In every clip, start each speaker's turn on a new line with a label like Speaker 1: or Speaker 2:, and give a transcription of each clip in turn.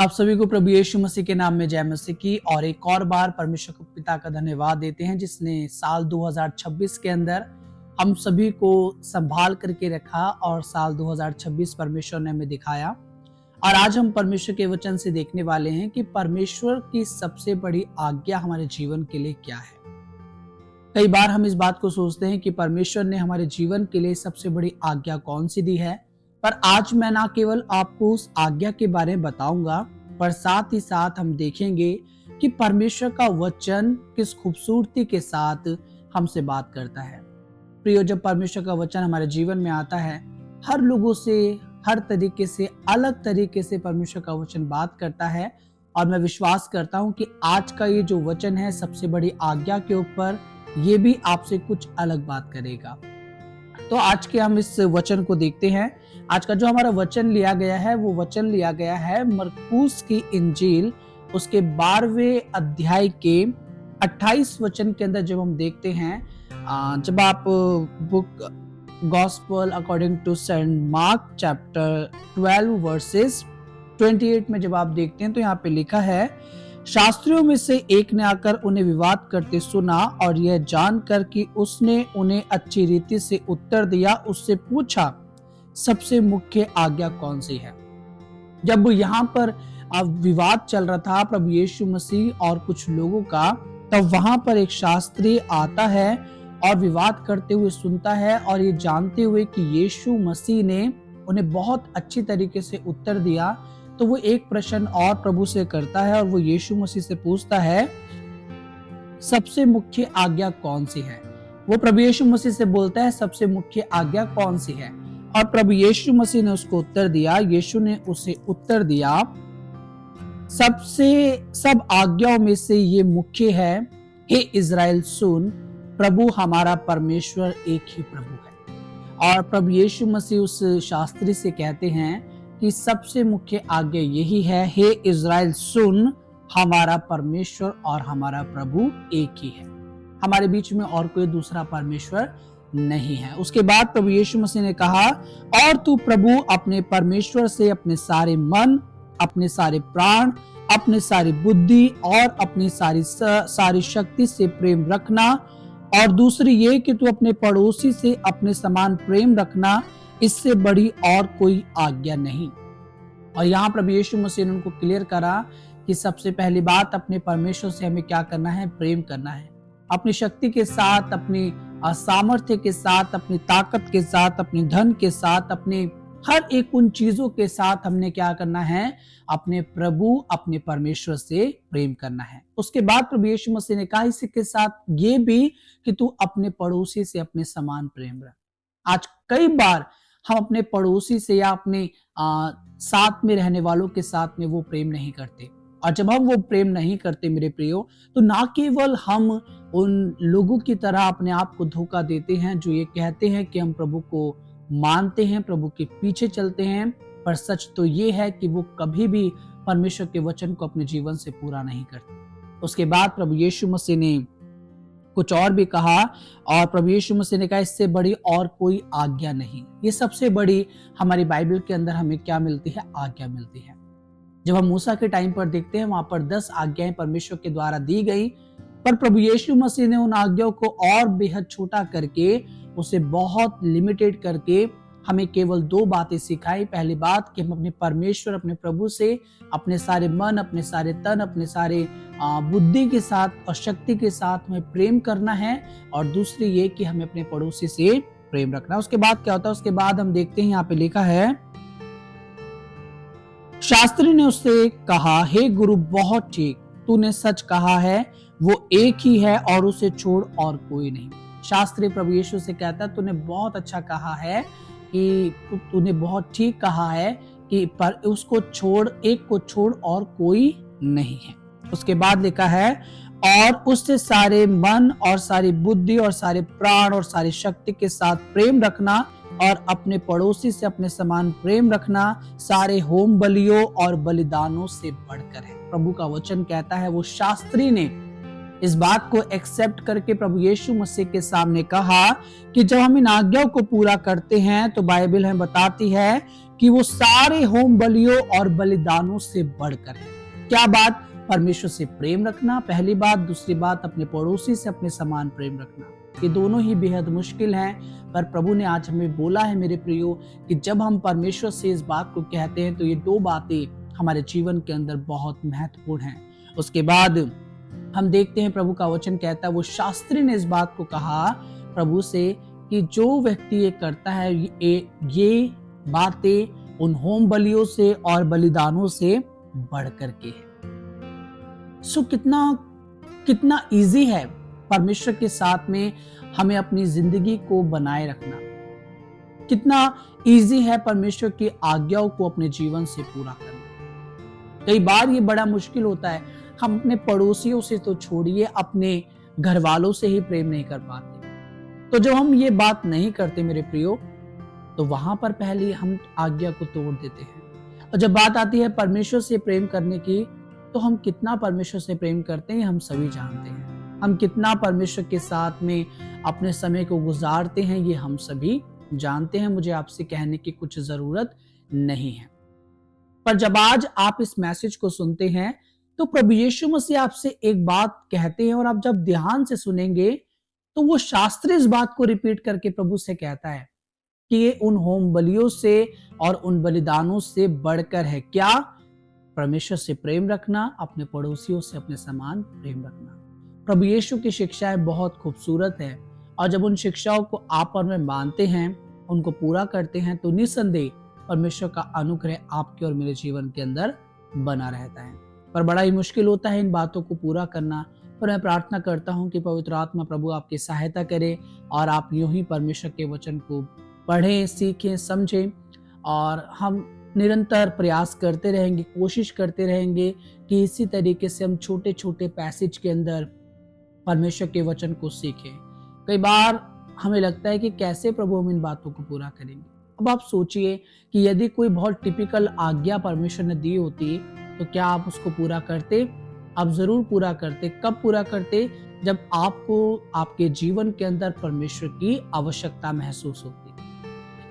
Speaker 1: आप सभी को प्रभु यीशु मसीह के नाम में जय मसीह की और एक और बार परमेश्वर को पिता का धन्यवाद देते हैं जिसने साल 2026 के अंदर हम सभी को संभाल करके रखा और साल 2026 परमेश्वर ने हमें दिखाया। और आज हम परमेश्वर के वचन से देखने वाले हैं कि परमेश्वर की सबसे बड़ी आज्ञा हमारे जीवन के लिए क्या है। कई बार हम इस बात को सोचते हैं कि परमेश्वर ने हमारे जीवन के लिए सबसे बड़ी आज्ञा कौन सी दी है, पर आज मैं ना केवल आपको उस आज्ञा के बारे में बताऊंगा, पर साथ ही साथ हम देखेंगे कि परमेश्वर का वचन किस खूबसूरती के साथ हमसे बात करता है। प्रियो, जब परमेश्वर का वचन हमारे जीवन में आता है, हर लोगों से हर तरीके से अलग तरीके से परमेश्वर का वचन बात करता है। और मैं विश्वास करता हूं कि आज का ये जो वचन है सबसे बड़ी आज्ञा के ऊपर, ये भी आपसे कुछ अलग बात करेगा। तो आज के हम इस वचन को देखते हैं। आज का जो हमारा वचन लिया गया है वो वचन लिया गया है मरकुस की इंजील उसके 12वें अध्याय के 28 वचन के अंदर। जब हम देखते हैं, जब आप book gospel according to saint Mark chapter 12 verses 28 में जब आप देखते हैं तो यहाँ पे लिखा है, शास्त्रियों में से एक ने आकर उन्हें विवाद करते सुना और यह जानकर कि उसने उन्हें अच्छी रीति से उत्तर दिया, उससे पूछा, सबसे मुख्य आज्ञा कौन सी है। जब यहाँ पर विवाद चल रहा था प्रभु यीशु मसीह और कुछ लोगों का, तब वहां पर एक शास्त्री आता है और विवाद करते हुए सुनता है और ये जानते हुए कि यीशु मसीह ने उन्हें बहुत अच्छी तरीके से उत्तर दिया, तो वो एक प्रश्न और प्रभु से करता है और वो यीशु मसीह से पूछता है, सबसे मुख्य आज्ञा कौन सी है। वो प्रभु यीशु मसीह से बोलता है, सबसे मुख्य आज्ञा कौन सी है। और प्रभु यीशु मसीह ने उसको उत्तर दिया, यीशु ने उसे उत्तर दिया, सब आज्ञाओं में से ये मुख्य है, हे इज़राइल सुन, प्रभु हमारा परमेश्वर एक ही प्रभु है। और प्रभु यीशु मसीह उस शास्त्री से कहते हैं कि सबसे मुख्य आज्ञा यही है, हे इज़राइल सुन, हमारा परमेश्वर और हमारा प्रभु एक ही है। हमारे बीच में और कोई दूसरा परमेश्वर नहीं है। उसके बाद प्रभु यीशु मसीह ने कहा, और तू प्रभु अपने परमेश्वर से अपने सारे मन, अपने सारे प्राण, अपने सारी बुद्धि और अपनी सारी शक्ति से प्रेम रखना, और दूसरी ये कि तू अपने पड़ोसी से अपने समान प्रेम रखना, इससे बड़ी और कोई आज्ञा नहीं। और यहाँ प्रभु यीशु मसीह ने उनको क्लियर करा कि सबसे पहली बात, अपने परमेश्वर से हमें क्या करना है, प्रेम करना है। अपनी शक्ति के साथ, अपनी सामर्थ्य के साथ, अपनी ताकत के साथ, अपने धन के साथ, अपने हर एक उन चीजों के साथ हमने क्या करना है, अपने प्रभु अपने परमेश्वर से प्रेम करना है। उसके बाद प्रभु यीशु मसीह ने कहा इसी के साथ ये भी कि तू अपने पड़ोसी से अपने समान प्रेम रख। आज कई बार हम अपने पड़ोसी से या अपने साथ में रहने वालों के साथ में वो प्रेम नहीं करते। और जब हम वो प्रेम नहीं करते मेरे प्रियो, तो ना केवल हम उन लोगों की तरह अपने आप को धोखा देते हैं जो ये कहते हैं कि हम प्रभु को मानते हैं, प्रभु के पीछे चलते हैं, पर सच तो ये है कि वो कभी भी परमेश्वर के वचन को अपने जीवन से पूरा नहीं करते। उसके बाद प्रभु यीशु मसीह ने कुछ और भी कहा, और प्रभु यीशु मसीह ने कहा इससे बड़ी और कोई आज्ञा नहीं। ये सबसे बड़ी हमारी बाइबल के अंदर हमें क्या मिलती है, आज्ञा मिलती है। जब हम मूसा के टाइम पर देखते हैं, वहां पर 10 आज्ञाएं परमेश्वर के द्वारा दी गई, पर प्रभु यीशु मसीह ने उन आज्ञाओं को और बेहद छोटा करके, उसे बहुत लिमिटेड करके हमें केवल 2 बातें सिखाई। पहली बात कि हम अपने परमेश्वर, अपने प्रभु से अपने सारे मन, अपने सारे तन, अपने सारे बुद्धि के साथ और शक्ति के साथ हमें प्रेम करना है, और दूसरी ये कि हमें अपने पड़ोसी से प्रेम रखना है। उसके बाद क्या होता है, उसके बाद हम देखते हैं यहाँ पे लिखा है, शास्त्री ने उससे कहा, हे गुरु, बहुत ठीक, तूने सच कहा है, वो एक ही है और उसे छोड़ और कोई नहीं। शास्त्री प्रभु यीशु से कहता है, तूने बहुत अच्छा कहा है, कि तूने बहुत ठीक कहा है कि पर उसको छोड़, एक को छोड़ और कोई नहीं है। उसके बाद लिखा है, और उससे सारे मन और सारी बुद्धि और सारे प्राण और सारी शक्ति के साथ प्रेम रखना, और अपने पड़ोसी से अपने समान प्रेम रखना सारे होम बलियों और बलिदानों से बढ़कर है। प्रभु का वचन कहता है, वो शास्त्री ने इस बात को एक्सेप्ट करके प्रभु यीशु मसीह के सामने कहा कि जब हम इन आज्ञाओं को पूरा करते हैं, तो बाइबल हमें बताती है कि वो सारे होम बलियों और बलिदानों से बढ़कर है। क्या बात? परमेश्वर से प्रेम रखना पहली बात, दूसरी बात अपने पड़ोसी से अपने समान प्रेम रखना। ये दोनों ही बेहद मुश्किल हैं, पर प्रभु ने आज हमें बोला है मेरे प्रियो कि जब हम परमेश्वर से इस बात को कहते हैं तो ये दो बातें हमारे जीवन के अंदर बहुत महत्वपूर्ण हैं। उसके बाद हम देखते हैं प्रभु का वचन कहता है, वो शास्त्री ने इस बात को कहा प्रभु से कि जो व्यक्ति ये करता है ये बातें उन होम बलियों से और बलिदानों से बढ़ करके है। सो कितना इजी है परमेश्वर के साथ में हमें अपनी जिंदगी को बनाए रखना। कितना इजी है परमेश्वर की आज्ञाओं को अपने जीवन से पूरा करना। कई बार ये बड़ा मुश्किल होता है, हम अपने पड़ोसियों से तो छोड़िए, अपने घर वालों से ही प्रेम नहीं कर पाते। तो जब हम ये बात नहीं करते मेरे प्रियो, तो वहां पर पहले हम आज्ञा को तोड़ देते हैं। और जब बात आती है परमेश्वर से प्रेम करने की, तो हम कितना परमेश्वर से प्रेम करते हैं हम सभी जानते हैं। हम कितना परमेश्वर के साथ में अपने समय को गुजारते हैं ये हम सभी जानते हैं। मुझे आपसे कहने की कुछ जरूरत नहीं है। पर जब आज आप इस मैसेज को सुनते हैं तो प्रभु यीशु मसीह आपसे एक बात कहते हैं, और आप जब ध्यान से सुनेंगे तो वो शास्त्री इस बात को रिपीट करके प्रभु से कहता है कि ये उन होम बलियों से और उन बलिदानों से बढ़कर है। क्या? परमेश्वर से प्रेम रखना, अपने पड़ोसियों से अपने समान प्रेम रखना। प्रभु यीशु की शिक्षाएं बहुत खूबसूरत है, और जब उन शिक्षाओं को आप और मैं मानते हैं, उनको पूरा करते हैं, तो निस्संदेह परमेश्वर का अनुग्रह आपके और मेरे जीवन के अंदर बना रहता है। पर बड़ा ही मुश्किल होता है इन बातों को पूरा करना। पर मैं प्रार्थना करता हूं कि पवित्र आत्मा प्रभु आपकी सहायता करे, और आप यूं ही परमेश्वर के वचन को पढ़ें, सीखें, समझें, और हम निरंतर प्रयास करते रहेंगे, कोशिश करते रहेंगे कि इसी तरीके से हम छोटे छोटे पैसेज के अंदर परमेश्वर के वचन को सीखें। कई बार हमें लगता है कि कैसे प्रभु हम इन बातों को पूरा करेंगे। अब आप सोचिए कि यदि कोई बहुत टिपिकल आज्ञा परमेश्वर ने दी होती तो क्या आप उसको पूरा करते? आप जरूर पूरा करते। कब पूरा करते? जब आपको आपके जीवन के अंदर परमेश्वर की आवश्यकता महसूस होती।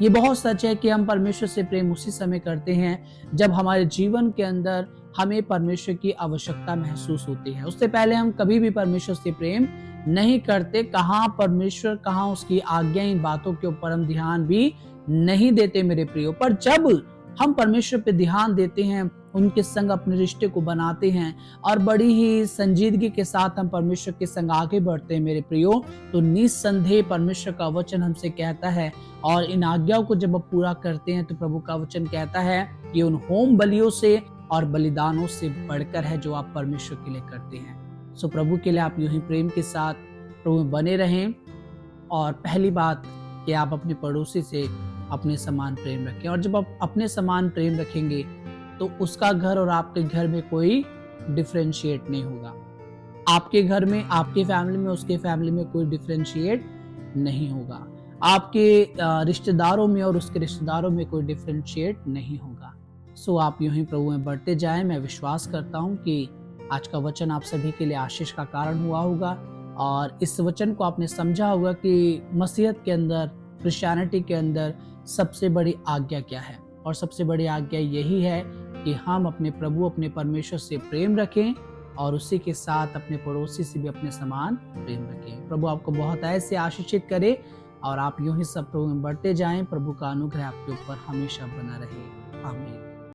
Speaker 1: ये बहुत सच है कि हम परमेश्वर से प्रेम उसी समय करते हैं जब हमारे जीवन के अंदर हमें परमेश्वर की आवश्यकता महसूस होती है। उससे पहले हम कभी भी परमेश्वर से प्रेम नहीं करते। कहाँ परमेश्वर, कहाँ उसकी आज्ञा, इन बातों के ऊपर हम ध्यान भी नहीं देते मेरे प्रियो। पर जब हम परमेश्वर पे ध्यान देते हैं, उनके संग अपने रिश्ते को बनाते हैं, और बड़ी ही संजीदगी के साथ हम परमेश्वर के संग आगे बढ़ते हैं मेरे प्रियो, तो निस्संदेह परमेश्वर का वचन हमसे कहता है, और इन आज्ञाओं को जब आप पूरा करते हैं तो प्रभु का वचन कहता है कि उन होम बलियों से और बलिदानों से बढ़कर है जो आप परमेश्वर के लिए करते हैं। सो प्रभु के लिए आप यूं ही प्रेम के साथ प्रभु में बने रहें। और पहली बात कि आप अपने पड़ोसी से अपने समान प्रेम रखें, और जब आप अपने समान प्रेम रखेंगे तो उसका घर और आपके घर में कोई डिफरेंशिएट नहीं होगा। आपके घर में, आपके फैमिली में, उसके फैमिली में कोई डिफरेंशिएट नहीं होगा। आपके रिश्तेदारों में और उसके रिश्तेदारों में कोई डिफरेंशिएट नहीं होगा। सो आप यूं ही प्रभु में बढ़ते जाएं। मैं विश्वास करता हूं कि आज का वचन आप सभी के लिए आशीष का कारण हुआ होगा, और इस वचन को आपने समझा होगा कि मसीहत के अंदर, क्रिश्चियनिटी के अंदर सबसे बड़ी आज्ञा क्या है। और सबसे बड़ी आज्ञा यही है कि हम अपने प्रभु, अपने परमेश्वर से प्रेम रखें, और उसी के साथ अपने पड़ोसी से भी अपने समान प्रेम रखें। प्रभु आपको बहुत ऐसे आशीषित करे, और आप यूं ही सब प्रभु में बढ़ते जाएं। प्रभु का अनुग्रह आपके ऊपर हमेशा बना रहे। आमीन।